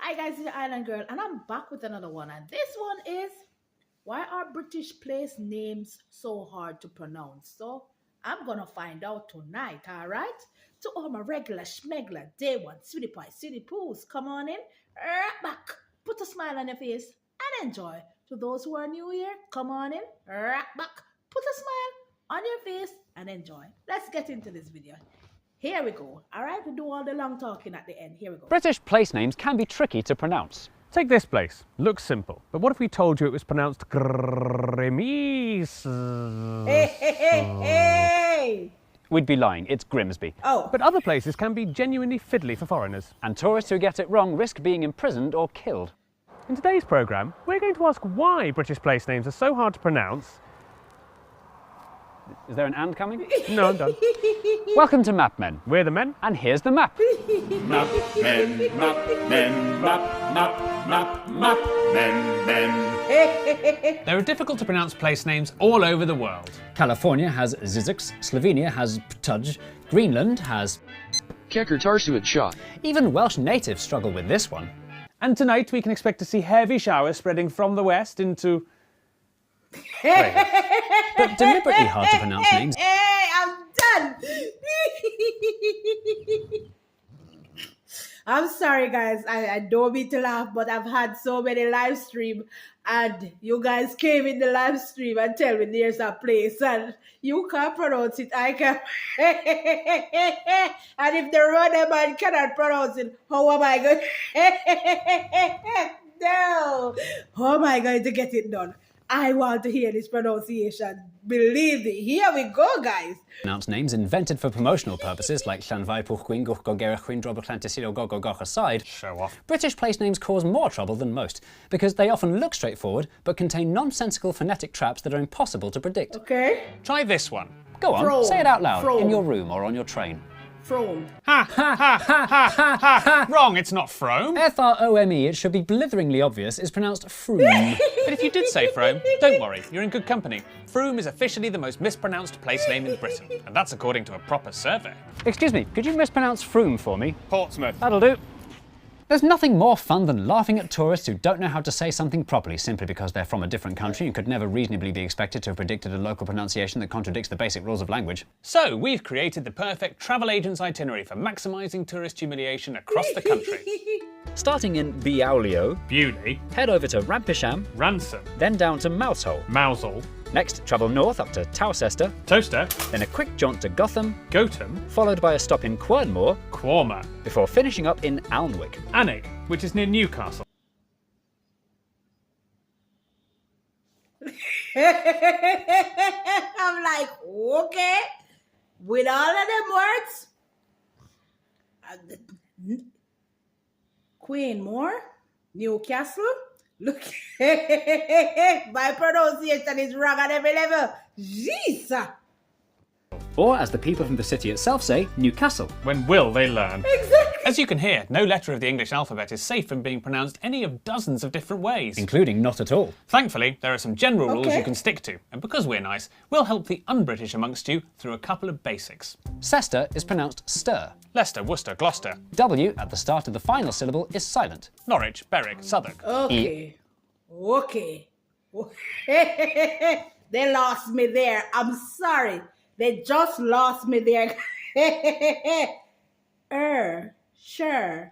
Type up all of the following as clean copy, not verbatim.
Hi guys, it's the Island Girl and I'm back with another one, and this one is why are British place names so hard to pronounce? So I'm gonna find out tonight, alright? To all my regular schmegler, day one, sweetie pie, sweetie poos, come on in, right back, put a smile on your face and enjoy. To those who are new here, come on in, right back, put a smile on your face and enjoy. Let's get into this video. Here we go. All right, we do all the long talking at the end. Here we go. British place names can be tricky to pronounce. Take this place. Looks simple. But what if we told you it was pronounced Grimis? Hey! We'd be lying, it's Grimsby. Oh. But other places can be genuinely fiddly for foreigners. And tourists who get it wrong risk being imprisoned or killed. In today's programme, we're going to ask why British place names are so hard to pronounce. Is there an and coming? No, I'm done. Welcome to Map Men. We're the men. And here's the map. Map men, map men, map men, men. There are difficult to pronounce place names all over the world. California has Zizix, Slovenia has Ptuj, Greenland has... Kekertarsuit. Even Welsh natives struggle with this one. And tonight we can expect to see heavy showers spreading from the west into... But deliberately hard to pronounce names. Hey, I'm done. I'm sorry, guys. I don't mean to laugh, but I've had so many live stream, and you guys came in the live stream and tell me there's a place, and you can't pronounce it. I can. And if the runner man cannot pronounce it, how am I going? No. How am I going to get it done? I want to hear this pronunciation. Believe me. Here we go, guys. Pronounce names invented for promotional purposes like Llanfai Pwchwyn Gwrgogera Drobl Llantysilio Gogogoch aside. Show off. British place names cause more trouble than most because they often look straightforward but contain nonsensical phonetic traps that are impossible to predict. Okay. Try this one. Go on, Frome. say it out loud Frome. in your room or on your train. From. Wrong, it's not Frome. Frome, it should be blitheringly obvious, is pronounced Froome. But if you did say Frome, don't worry, you're in good company. Frome is officially the most mispronounced place name in Britain, and that's according to a proper survey. Excuse me, could you mispronounce Froome for me? Portsmouth. That'll do. There's nothing more fun than laughing at tourists who don't know how to say something properly simply because they're from a different country and could never reasonably be expected to have predicted a local pronunciation that contradicts the basic rules of language. So, we've created the perfect travel agent's itinerary for maximising tourist humiliation across the country. Starting in Biaulio, Beauty, head over to Rampisham, Ransom, then down to Mousehole. Mousehole, Next, travel north up to Towcester, Toaster, then a quick jaunt to Gotham, Gotham, followed by a stop in Quernmore, Quorma, before finishing up in Alnwick. Annick, which is near Newcastle. I'm like, okay, with all of them words, Queen Moore, Newcastle. Look, my pronunciation is wrong at every level. Jeez. Or, as the people from the city itself say, Newcastle. When will they learn? Exactly. As you can hear, no letter of the English alphabet is safe from being pronounced any of dozens of different ways. Including not at all. Thankfully, there are some general rules Okay. you can stick to, and because we're nice, we'll help the un-British amongst you through a couple of basics. Cester is pronounced stir. Leicester, Worcester, Gloucester, W at the start of the final syllable is silent. Norwich, Berwick, Southwark. Okay. Okay. They lost me there. I'm sorry. They just lost me there. Sure.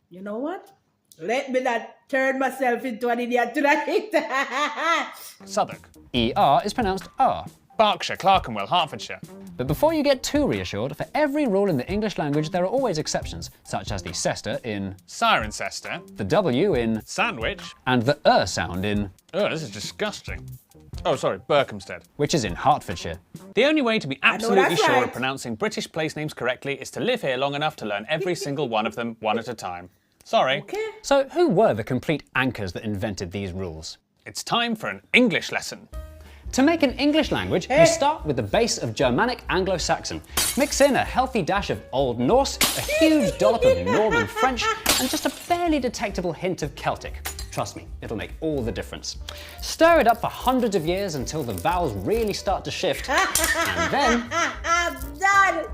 You know what? Let me not turn myself into an idiot tonight. Southwark, ER is pronounced R. Berkshire, Clerkenwell, Hertfordshire. But before you get too reassured, for every rule in the English language there are always exceptions, such as the Cester in, Cirencester, the W in, Sandwich. and the sound in, Oh, this is disgusting. Oh, sorry, Berkhamsted. which is in Hertfordshire. The only way to be absolutely that's sure right. of pronouncing British place names correctly is to live here long enough to learn every single one of them one at a time. Sorry. Okay. So who were the complete anchors that invented these rules? It's time for an English lesson. To make an English language, you start with the base of Germanic Anglo-Saxon. Mix in a healthy dash of Old Norse, a huge dollop of Norman French, and just a barely detectable hint of Celtic. Trust me, it'll make all the difference. Stir it up for hundreds of years until the vowels really start to shift, and then... I'm done.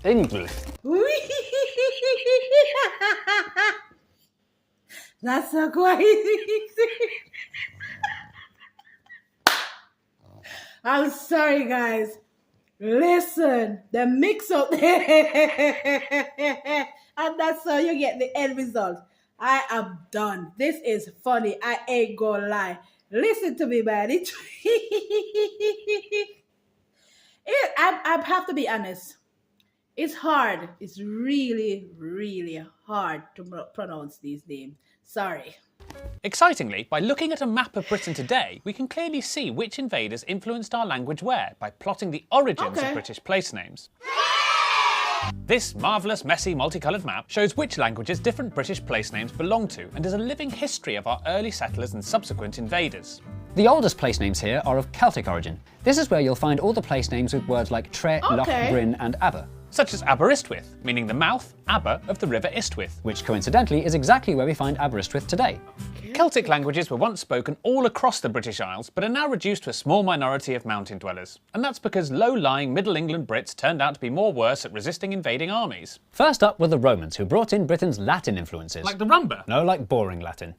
English. That's so crazy. I'm sorry, guys. Listen, the mix up, and that's how you get the end result. I am done. This is funny. I ain't gonna lie. Listen to me, man. I have to be honest. It's hard. It's really, really hard to pronounce these names. Sorry. Excitingly, by looking at a map of Britain today, we can clearly see which invaders influenced our language where by plotting the origins of British place names. This marvellous, messy, multicoloured map shows which languages different British place names belong to and is a living history of our early settlers and subsequent invaders. The oldest place names here are of Celtic origin. This is where you'll find all the place names with words like Tre, Loch, Bryn and Aber. Such as Aberystwyth, meaning the mouth, Aber, of the River Istwyth. Which coincidentally is exactly where we find Aberystwyth today. Celtic languages were once spoken all across the British Isles, but are now reduced to a small minority of mountain dwellers. And that's because low-lying Middle England Brits turned out to be more worse at resisting invading armies. First up were the Romans, who brought in Britain's Latin influences. Like the rumba? No, like boring Latin.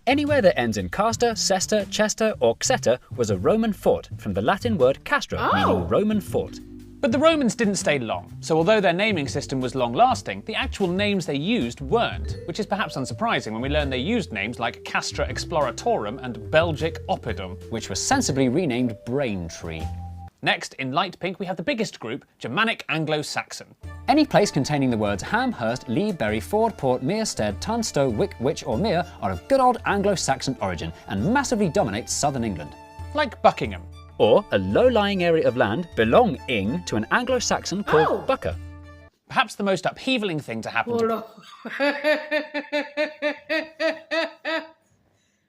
Anywhere that ends in caster, cester, chester or xeter was a Roman fort, from the Latin word castra, meaning Roman fort. But the Romans didn't stay long, so although their naming system was long-lasting, the actual names they used weren't, which is perhaps unsurprising when we learn they used names like Castra Exploratorum and Belgic Oppidum, which was sensibly renamed Braintree. Next, in light pink, we have the biggest group, Germanic Anglo-Saxon. Any place containing the words Ham, Hurst, Lee, Bury, Ford, Port, Mere, Stead, Tunstall, Wick, Witch or Mere are of good old Anglo-Saxon origin and massively dominate southern England. Like Buckingham. Or a low-lying area of land belonging to an Anglo-Saxon called Bucker. Perhaps the most upheavaling thing to happen to...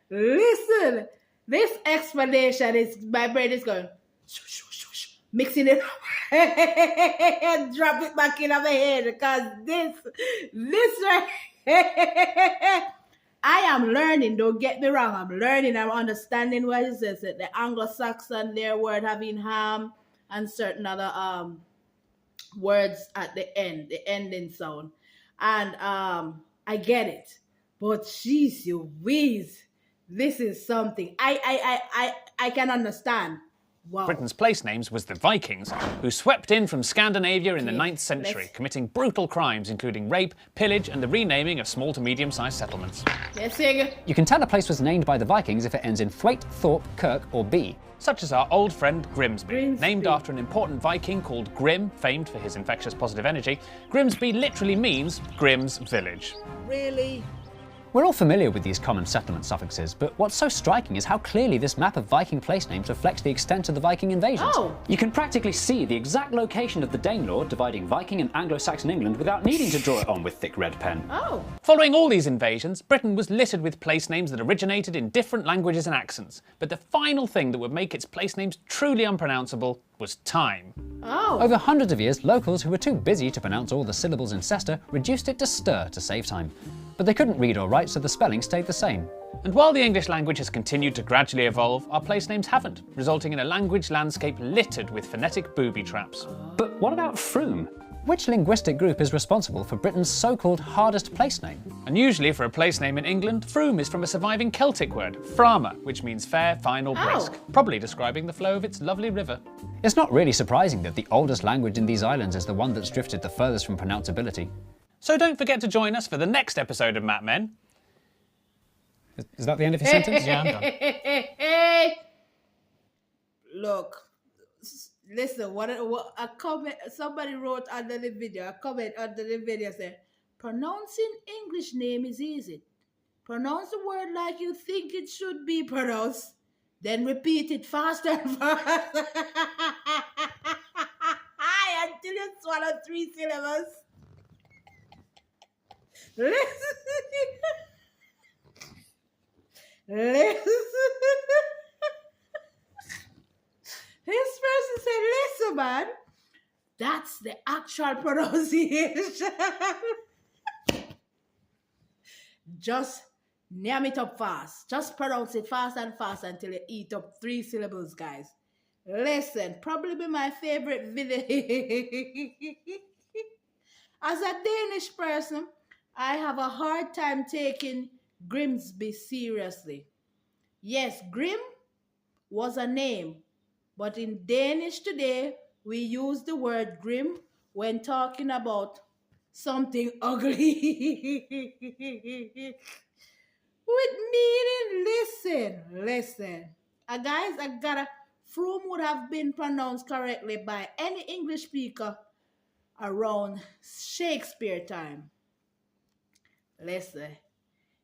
Listen, this explanation is, my brain is going, mixing it and drop it back in my head because this right I am learning, don't get me wrong, I'm learning, I'm understanding what it says. The Anglo-Saxon, their word having ham and certain other words at the end, the ending sound. And I get it. But jeez, you whiz, this is something I can understand. Wow. Britain's place names was the Vikings, who swept in from Scandinavia in the 9th century, committing brutal crimes including rape, pillage and the renaming of small to medium-sized settlements. Let's sing. You can tell a place was named by the Vikings if it ends in Thwaite, Thorpe, Kirk or B. Such as our old friend Grimsby. Named after an important Viking called Grim, famed for his infectious positive energy, Grimsby literally means Grim's village. Really? We're all familiar with these common settlement suffixes, but what's so striking is how clearly this map of Viking place names reflects the extent of the Viking invasions. You can practically see the exact location of the Danelaw dividing Viking and Anglo-Saxon England without needing to draw it on with thick red pen. Following all these invasions, Britain was littered with place names that originated in different languages and accents, but the final thing that would make its place names truly unpronounceable was time. Over hundreds of years, locals who were too busy to pronounce all the syllables in Cester reduced it to stir to save time. But they couldn't read or write, so the spelling stayed the same. And while the English language has continued to gradually evolve, our place names haven't, resulting in a language landscape littered with phonetic booby traps. But what about Froome? Which linguistic group is responsible for Britain's so-called hardest place name? Unusually for a place name in England, Froome is from a surviving Celtic word, frama, which means fair, fine or brisk, probably describing the flow of its lovely river. It's not really surprising that the oldest language in these islands is the one that's drifted the furthest from pronounceability. So don't forget to join us for the next episode of Map Men. Is that the end of your sentence? Yeah, I'm done. Look, listen, what a comment, somebody wrote under the video, a comment under the video said, pronouncing English name is easy. Pronounce the word like you think it should be pronounced, then repeat it faster and faster until you swallow 3 syllables. Listen. This person said, listen, man, that's the actual pronunciation. Just name it up fast. Just pronounce it fast and fast until you eat up 3 syllables, guys. Listen, probably be my favorite video. As a Danish person, I have a hard time taking Grimsby seriously. Yes, Grim was a name, but in Danish today, we use the word grim when talking about something ugly. With meaning, listen. Guys, I got a Froome would have been pronounced correctly by any English speaker around Shakespeare time. Listen,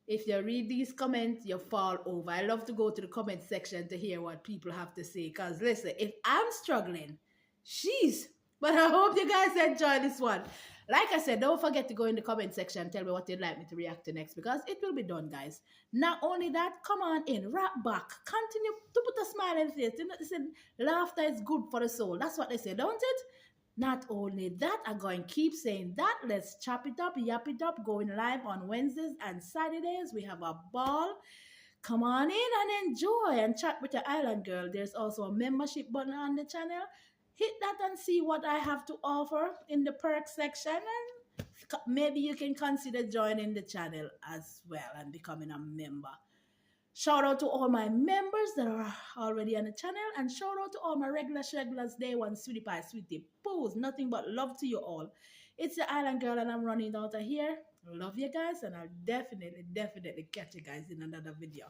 if you read these comments, you fall over. I love to go to the comment section to hear what people have to say. Because listen, if I'm struggling, sheesh. But I hope you guys enjoy this one. Like I said, don't forget to go in the comment section and tell me what you'd like me to react to next, because it will be done, guys. Not only that, come on in, rap back, continue to put a smile on your face. You know, they said laughter is good for the soul. That's what they say, don't it? Not only that, I'm going to keep saying that. Let's chop it up, yap it up, going live on Wednesdays and Saturdays. We have a ball. Come on in and enjoy and chat with your island girl. There's also a membership button on the channel. Hit that and see what I have to offer in the perks section, and maybe you can consider joining the channel as well and becoming a member. Shout out to all my members that are already on the channel, and shout out to all my regulars, day one, sweetie pie, sweetie poos. Nothing but love to you all. It's the island girl, and I'm running out of here. Love you guys, and I'll definitely catch you guys in another video.